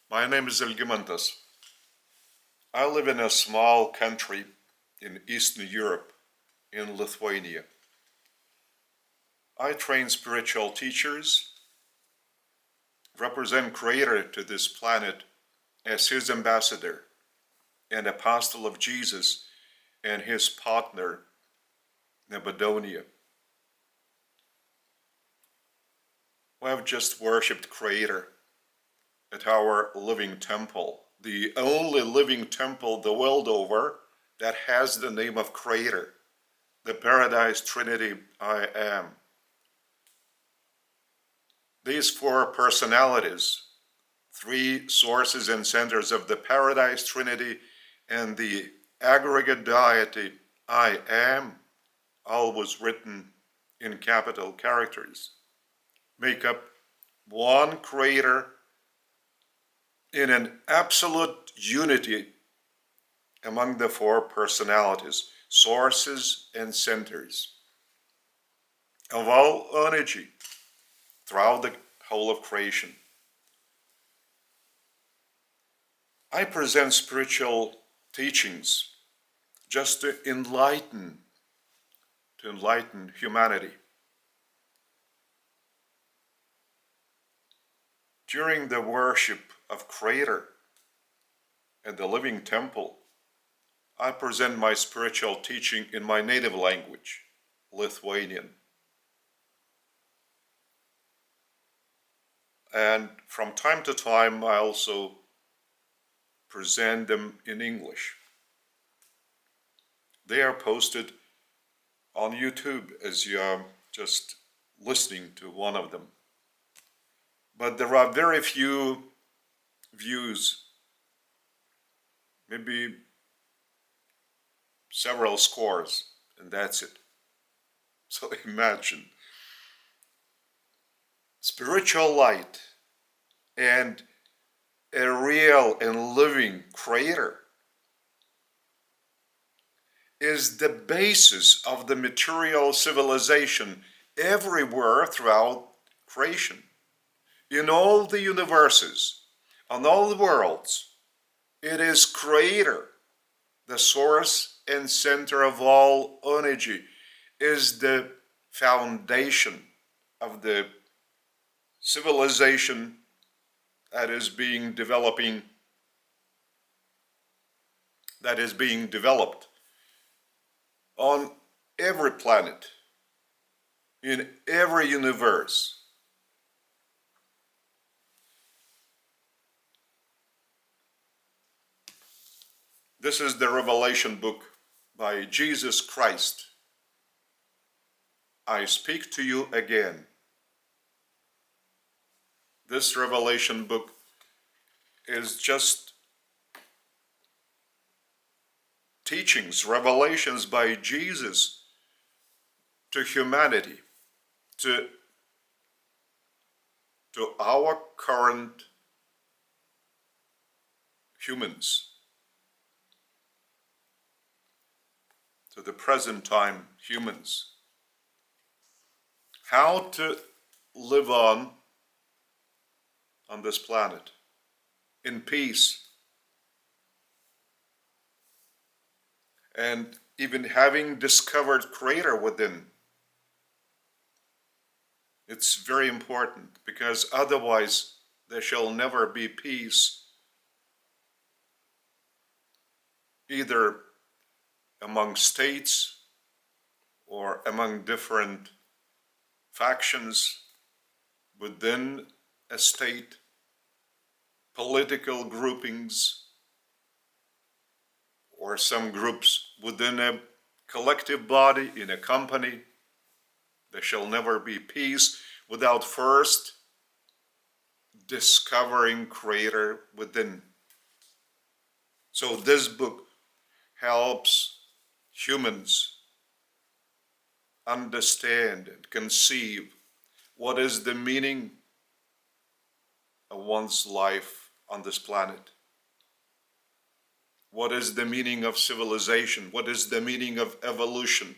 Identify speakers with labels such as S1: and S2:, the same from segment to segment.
S1: My name is Algimantas. I live in a small country in Eastern Europe, in Lithuania. I train spiritual teachers, represent Creator to this planet as His ambassador and apostle of Jesus and His partner, Nebuchadnezzar. We have just worshipped Creator at our living temple, the only living temple the world over that has the name of Creator, the Paradise Trinity I Am. These four personalities, three sources and centers of the Paradise Trinity and the aggregate deity I Am, always written in capital characters, make up one Creator in an absolute unity among the four personalities, sources and centers of all energy throughout the whole of creation. I present spiritual teachings just to enlighten humanity. During the worship of Creator at the living temple, I present my spiritual teaching in my native language, Lithuanian. And from time to time, I also present them in English. They are posted on YouTube as you are just listening to one of them. But there are very few views, maybe several scores, and that's it. So imagine spiritual light and a real and living Creator is the basis of the material civilization everywhere throughout creation. In all the universes, on all the worlds, it is Creator, the source and center of all energy, is the foundation of the civilization that is being developed on every planet, in every universe. This is the Revelation book by Jesus Christ. I speak to you again. This Revelation book is just teachings, revelations by Jesus to humanity, to our current humans, to the present time humans. How to live on this planet in peace, and even having discovered Creator within. It's very important, because otherwise there shall never be peace, either among states or among different factions within a state, political groupings, or some groups within a collective body, in a company. There shall never be peace without first discovering Creator within. So this book helps humans understand and conceive what is the meaning of one's life on this planet. What is the meaning of civilization? What is the meaning of evolution?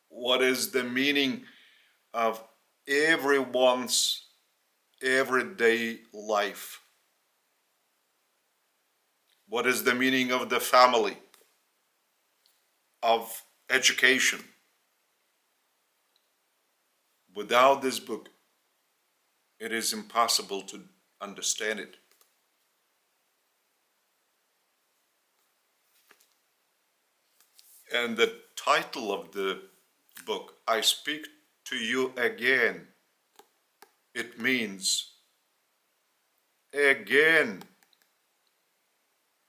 S1: What is the meaning of everyone's everyday life? What is the meaning of the family, of education? Without this book, it is impossible to understand it. And the title of the book, I Speak to You Again, it means again.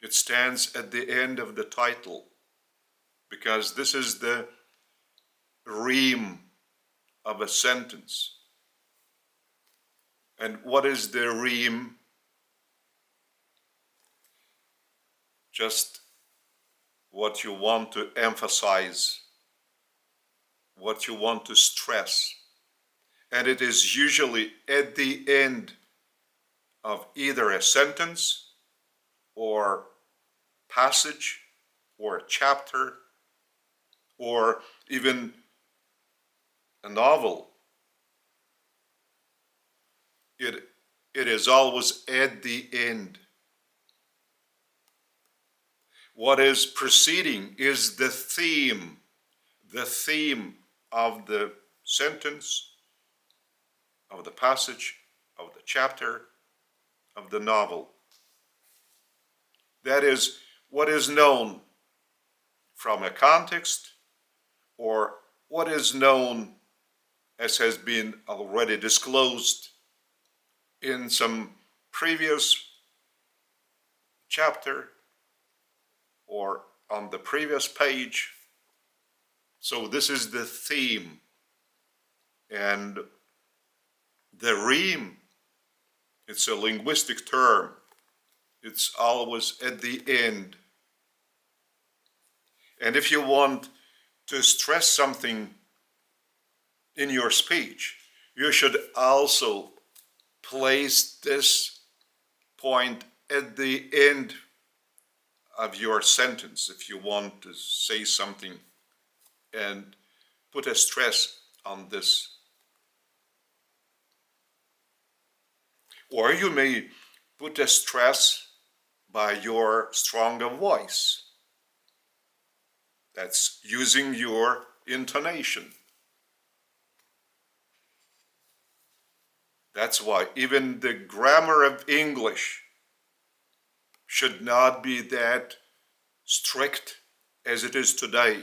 S1: It stands at the end of the title because this is the rhyme of a sentence. And what is the rhyme? Just what you want to emphasize, what you want to stress. And it is usually at the end of either a sentence or passage or a chapter or even a novel. It is always at the end. What is preceding is the theme of the sentence, of the passage, of the chapter, of the novel. That is what is known from a context or what is known as has been already disclosed in some previous chapter or on the previous page. So this is the theme. And the rhyme, it's a linguistic term. It's always at the end. And if you want to stress something in your speech, you should also place this point at the end of your sentence if you want to say something and put a stress on this. Or you may put a stress by your stronger voice. That's using your intonation. That's why even the grammar of English should not be that strict as it is today,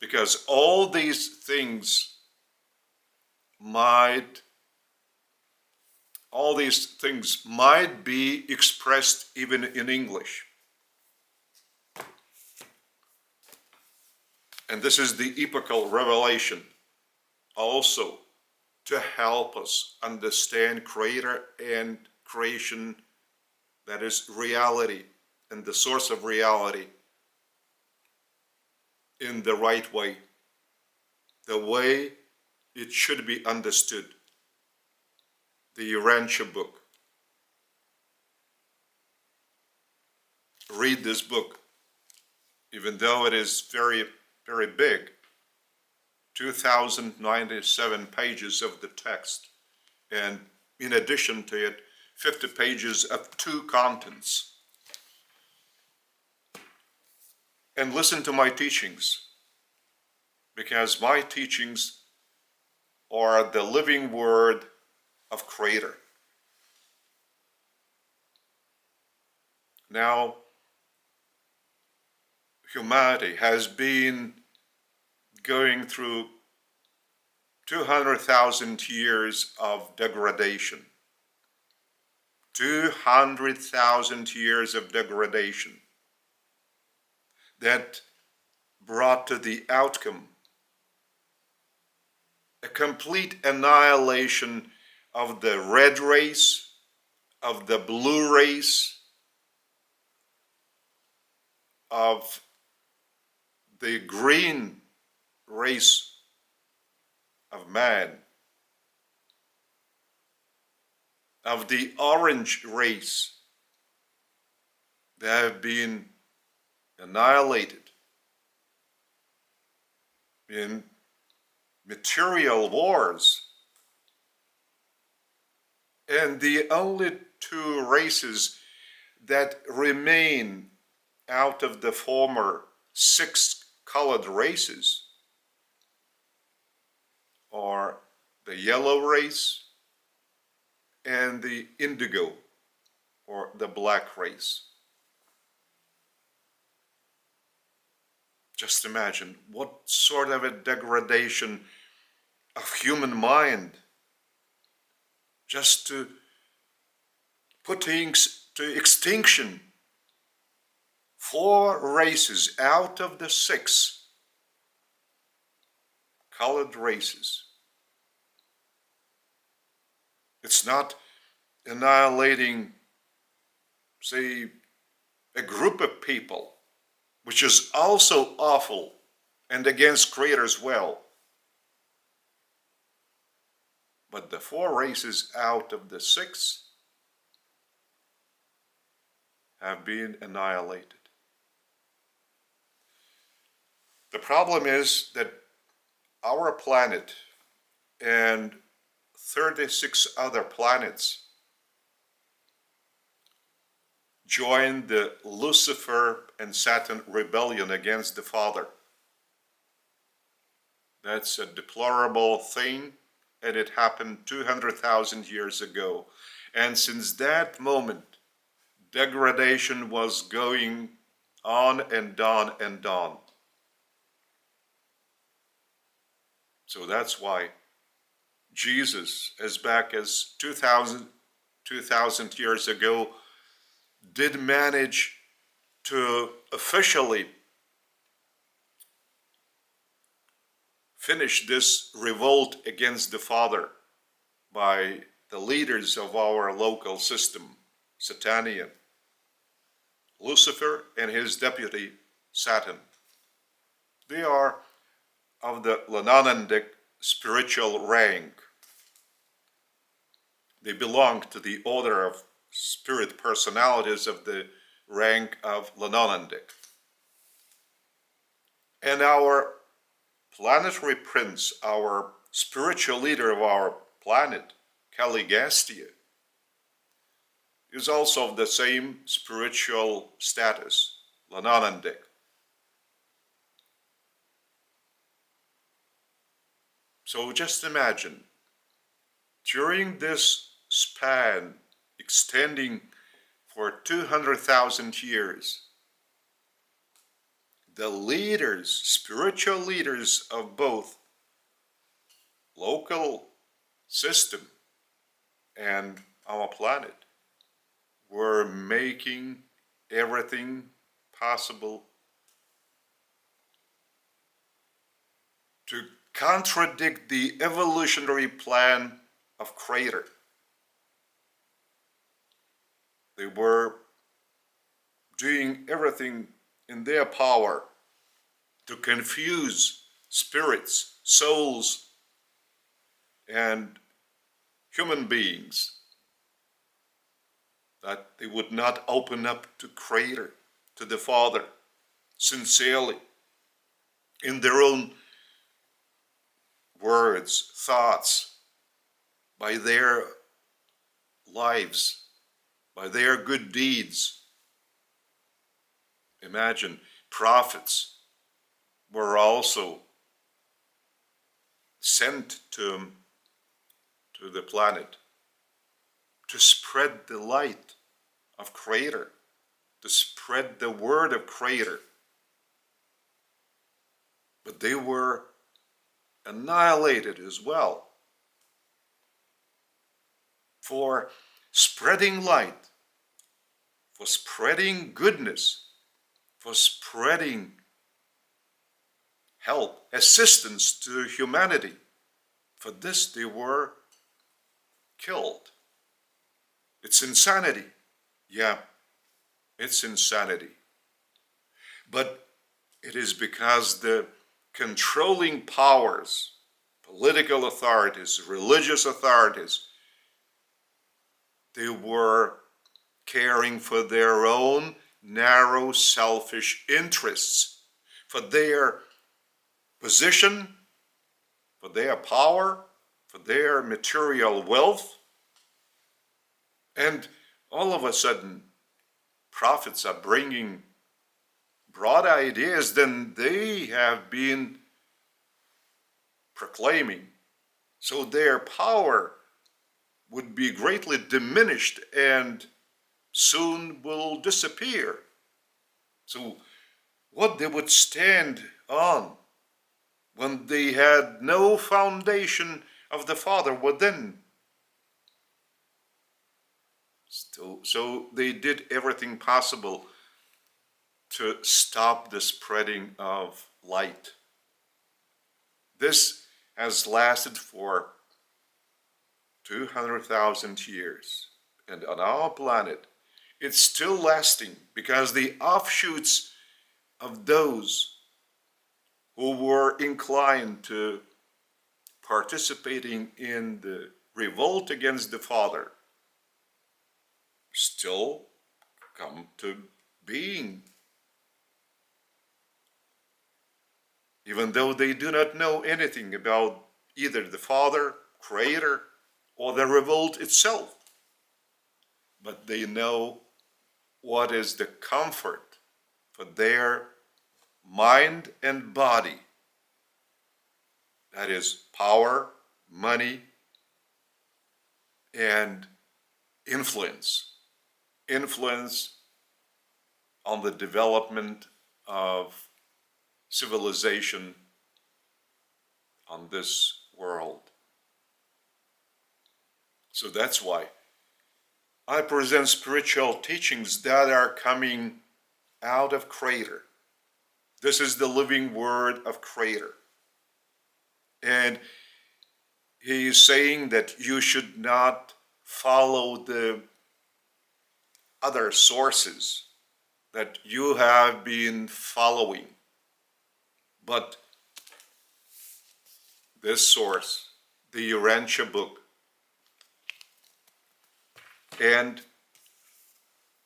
S1: because all these things might be expressed even in English. And this is the epochal revelation also to help us understand Creator and creation, that is reality and the source of reality, in the right way, the way it should be understood. The Urantia book. Read this book, even though it is very, very big. 2,097 pages of the text, and in addition to it, 50 pages of two contents. And listen to my teachings, because my teachings are the living word of Creator. Now, humanity has been going through 200,000 years of degradation. 200,000 years of degradation that brought to the outcome a complete annihilation of the red race, of the blue race, of the green race of man, of the orange race. They have been annihilated in material wars. And the only two races that remain out of the former 6 colored races are the yellow race and the indigo or the black race. Just imagine what sort of a degradation of human mind just to put things to extinction. 4 races out of the 6 colored races. It's not annihilating, say, a group of people, which is also awful and against Creator as well. But the 4 races out of the 6 have been annihilated. The problem is that our planet and 36 other planets joined the Lucifer and Satan rebellion against the Father. That's a deplorable thing, and it happened 200,000 years ago. And since that moment, degradation was going on and on and on. So that's why Jesus, as back as 2,000 years ago, did manage to officially finish this revolt against the Father by the leaders of our local system, Satanian, Lucifer and his deputy, Satan. They are of the Lenonandic spiritual rank. They belong to the order of spirit personalities of the rank of Lenonandic. And our planetary prince, our spiritual leader of our planet, Caligastia, is also of the same spiritual status, Lenonandic. So just imagine, during this span extending for 200,000 years, the leaders, spiritual leaders of both local system and our planet were making everything possible to contradict the evolutionary plan of Creator. They were doing everything in their power to confuse spirits, souls, and human beings, that they would not open up to Creator, to the Father, sincerely, in their own words, thoughts, by their lives, by their good deeds. Imagine, prophets were also sent to the planet to spread the light of Creator, to spread the word of Creator. But they were annihilated as well for spreading light, for spreading goodness, for spreading help, assistance to humanity. For this they were killed. It's insanity. Yeah, it's insanity. But it is because the controlling powers, political authorities, religious authorities, they were caring for their own narrow, selfish interests, for their position, for their power, for their material wealth. And all of a sudden, prophets are bringing broad ideas, then they have been proclaiming. So their power would be greatly diminished and soon will disappear. So what they would stand on when they had no foundation of the Father within? So they did everything possible to stop the spreading of light. This has lasted for 200,000 years. And on our planet, it's still lasting because the offshoots of those who were inclined to participating in the revolt against the Father still come to being. Even though they do not know anything about either the Father, Creator, or the revolt itself, but they know what is the comfort for their mind and body. That is power, money, and influence. Influence on the development of civilization on this world. So that's why I present spiritual teachings that are coming out of Creator. This is the living word of Creator. And he is saying that you should not follow the other sources that you have been following, but this source, the Urantia book, and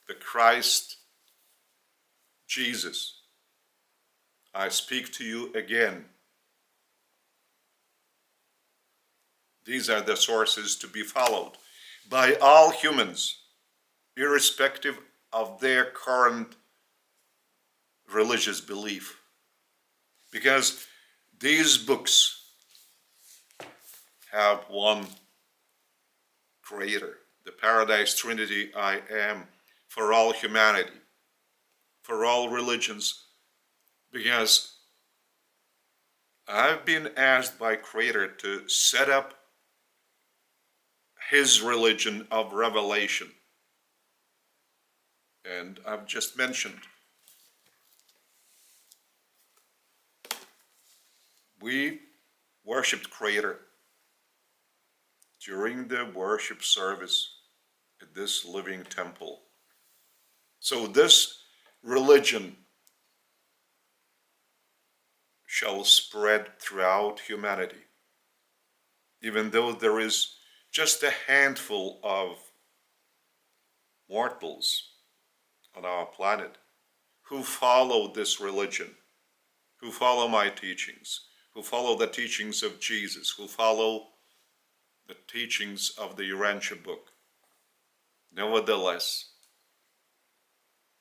S1: the Christ Jesus. I speak to you again. These are the sources to be followed by all humans, irrespective of their current religious belief. Because these books have one Creator, the Paradise Trinity I Am, for all humanity, for all religions, because I've been asked by Creator to set up his religion of revelation. And I've just mentioned, we worshiped Creator during the worship service at this living temple. So this religion shall spread throughout humanity, even though there is just a handful of mortals on our planet who follow this religion, who follow my teachings, who follow the teachings of Jesus, who follow the teachings of the Urantia book. Nevertheless,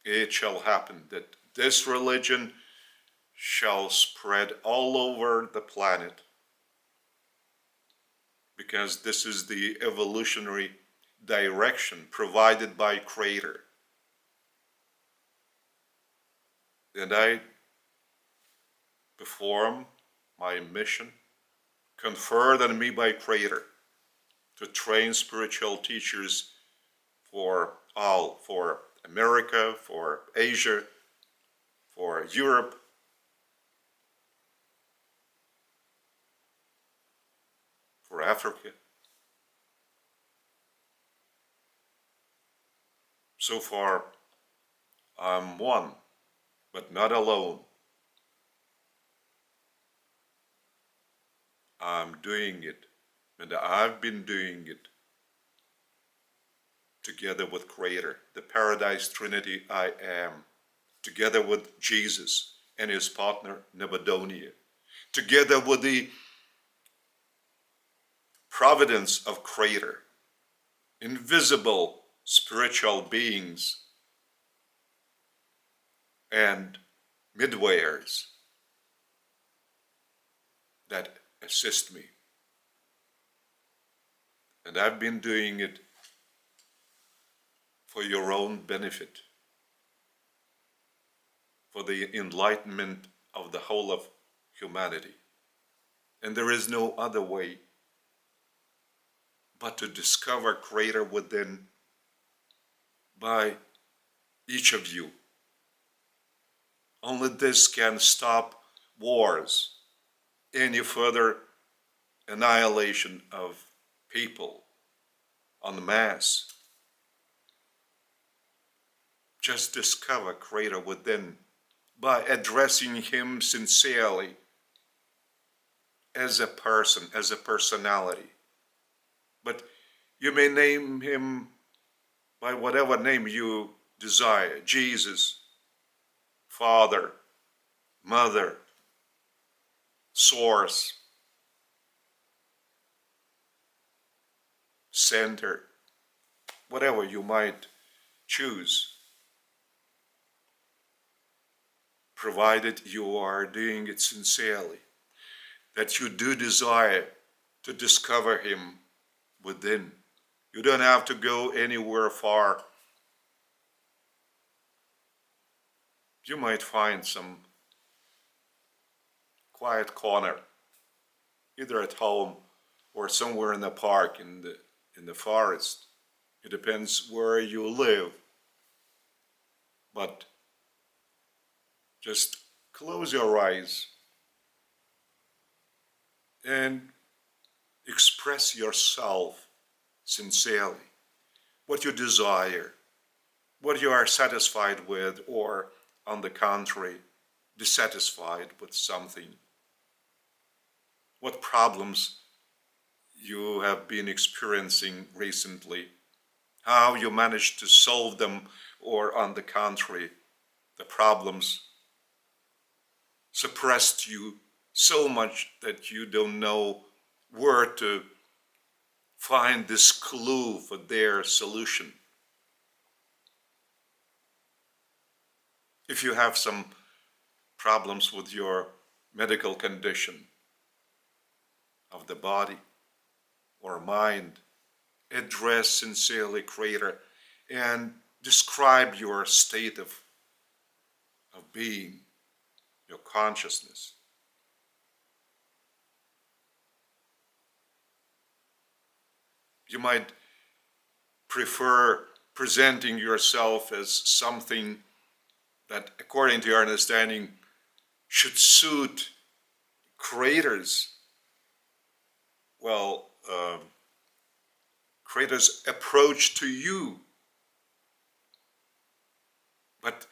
S1: it shall happen that this religion shall spread all over the planet, because this is the evolutionary direction provided by Creator. And I perform my mission conferred on me by Creator to train spiritual teachers for all, for America, for Asia, for Europe, for Africa. So far, I'm one, but not alone. I'm doing it, and I've been doing it together with Creator, the Paradise Trinity I Am, together with Jesus and his partner Nebuchadnezzar, together with the providence of Creator, invisible spiritual beings and midwayers that assist me. And I've been doing it for your own benefit, for the enlightenment of the whole of humanity. And there is no other way but to discover Creator within by each of you. Only this can stop wars, any further annihilation of people en masse. Just discover Creator within by addressing Him sincerely as a person, as a personality. But you may name Him by whatever name you desire: Jesus, Father, Mother, Source, Center, whatever you might choose, provided you are doing it sincerely, that you do desire to discover Him within. You don't have to go anywhere far. You might find some quiet corner, either at home or somewhere in the park, in the forest. It depends where you live. But just close your eyes and express yourself sincerely, what you desire, what you are satisfied with, or on the contrary, dissatisfied with something, what problems you have been experiencing recently, how you managed to solve them, or on the contrary, the problems suppressed you so much that you don't know where to find this clue for their solution. If you have some problems with your medical condition of the body or mind, address sincerely Creator and describe your state of being, your consciousness. You might prefer presenting yourself as something that, according to your understanding, should suit Creator's, Creator's approach to you. But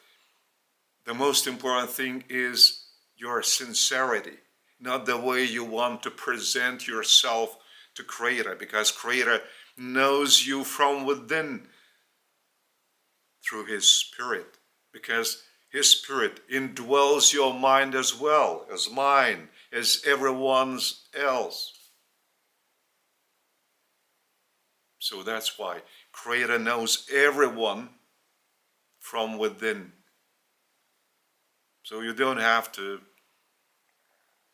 S1: the most important thing is your sincerity, not the way you want to present yourself to Creator, because Creator knows you from within through His Spirit, because His Spirit indwells your mind as well as mine, as everyone else. So that's why Creator knows everyone from within. So you don't have to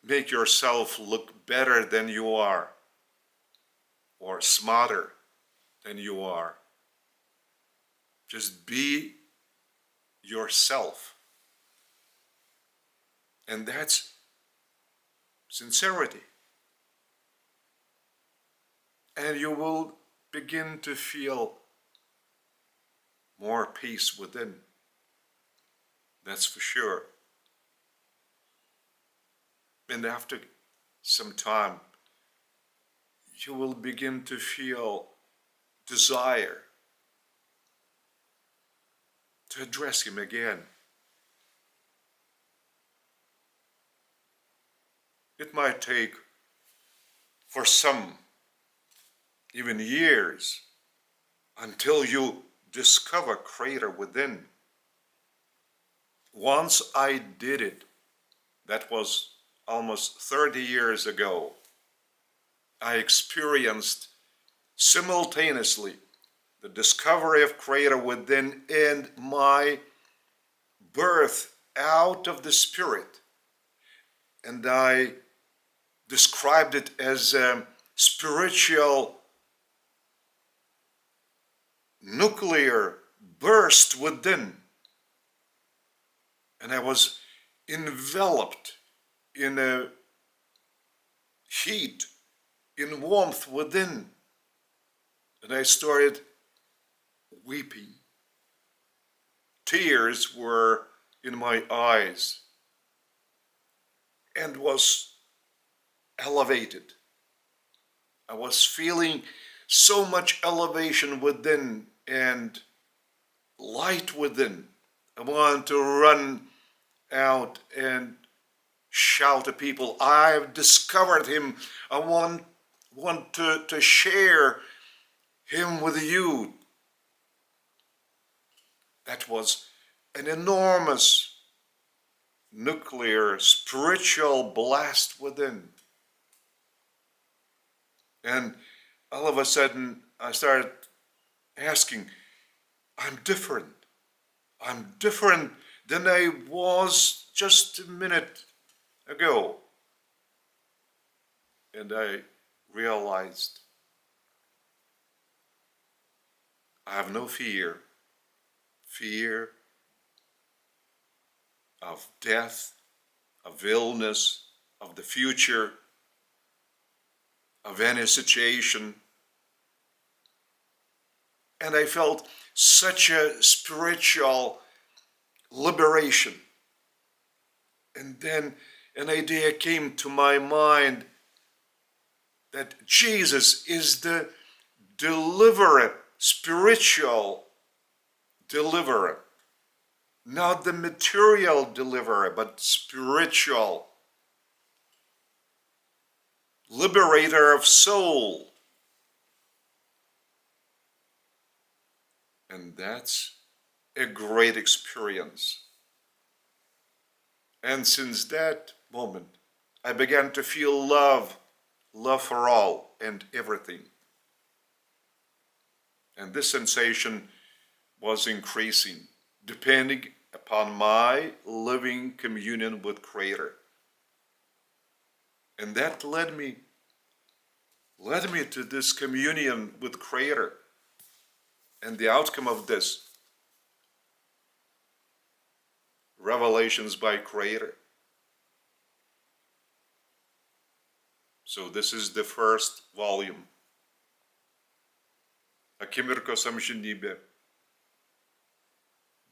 S1: make yourself look better than you are, or smarter than you are. Just be yourself. And that's sincerity. And you will begin to feel more peace within. That's for sure. And after some time, you will begin to feel desire to address Him again. It might take, for some, even years, until you discover Creator within. Once I did it, that was almost 30 years ago, I experienced simultaneously the discovery of Creator within and my birth out of the Spirit. And I described it as a spiritual nuclear burst within. And I was enveloped in a heat, in warmth within. And I started weeping. Tears were in my eyes and was elevated. I was feeling so much elevation within and light within. I wanted to run out and shout to people, I've discovered him. I want to share him with you. That was an enormous nuclear spiritual blast within. And all of a sudden I started asking, I'm different than I was just a minute ago. And I realized I have no fear of death, of illness, of the future, of any situation. And I felt such a spiritual liberation. And then an idea came to my mind that Jesus is the deliverer, spiritual deliverer. Not the material deliverer, but spiritual. Liberator of soul. And that's a great experience. And since that moment, I began to feel love for all and everything. And this sensation was increasing, depending upon my living communion with Creator. And that led me to this communion with Creator. And the outcome of this, revelations by Creator. So this is the first volume. Akimirkos amžinybė.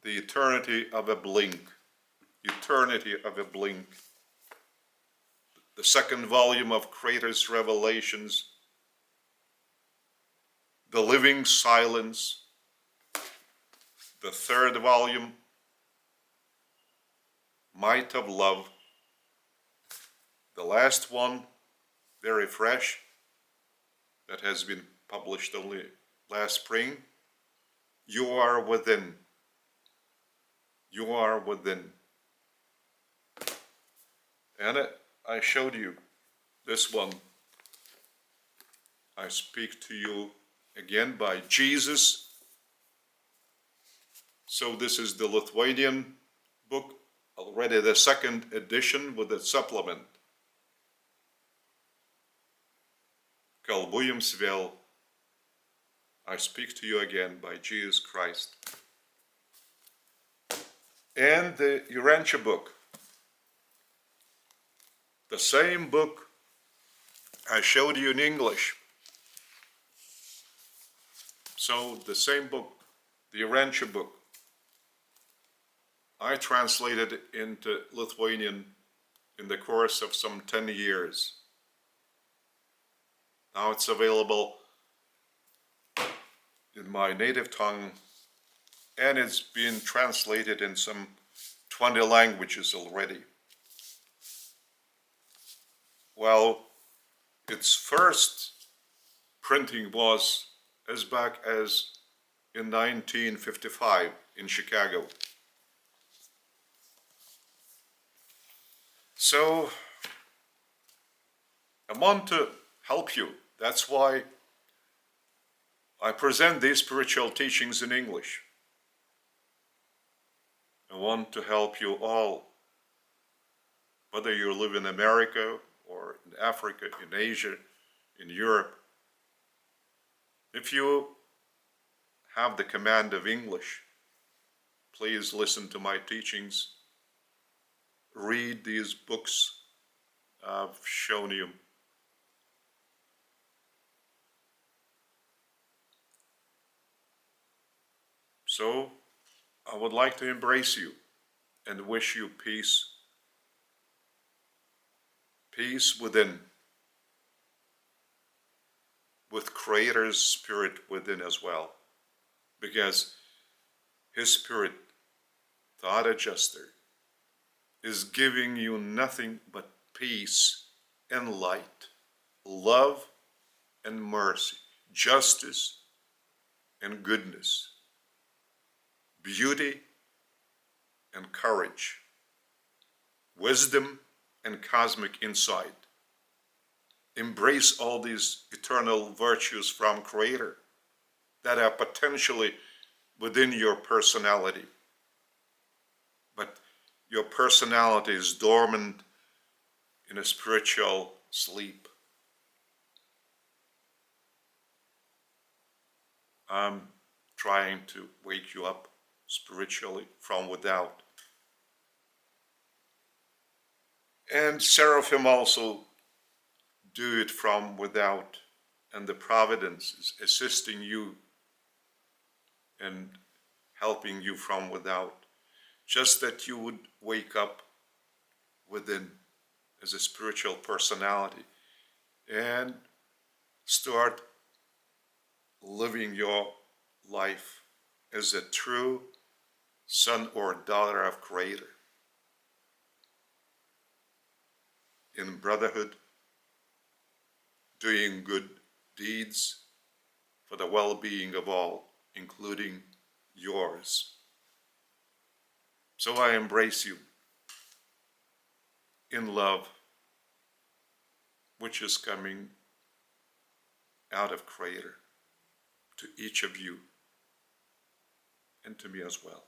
S1: The eternity of a blink. Eternity of a blink. The second volume of Creator's Revelations. The Living Silence. The third volume. Might of Love. The last one, very fresh, that has been published only last spring. You are within. You are within. And I showed you this one. I speak to you again by Jesus. So this is the Lithuanian book, already the second edition with a supplement. Kalbu jums vėl. I speak to you again by Jesus Christ. And the Urantia book. The same book I showed you in English. So the same book, the Urantia book, I translated it into Lithuanian in the course of some 10 years. Now it's available in my native tongue, and it's been translated in some 20 languages already. Well, its first printing was as back as in 1955 in Chicago. So I want to help you. That's why I present these spiritual teachings in English. I I want to help you all, whether you live in America or in Africa, in Asia, in Europe. If you have the command of English, please listen to my teachings. Read these books I've shown you. So, I would like to embrace you and wish you peace. Peace within, with Creator's Spirit within as well. Because His Spirit, Thought Adjuster, is giving you nothing but peace and light, love and mercy, justice and goodness, beauty and courage, wisdom and cosmic insight. Embrace all these eternal virtues from Creator that are potentially within your personality. But your personality is dormant in a spiritual sleep. I'm trying to wake you up spiritually from without. And seraphim also do it from without, and the providence is assisting you and helping you from without, just that you would wake up within as a spiritual personality and start living your life as a true son or daughter of Creator, in brotherhood, doing good deeds for the well-being of all, including yours. So I embrace you in love, which is coming out of Creator to each of you and to me as well.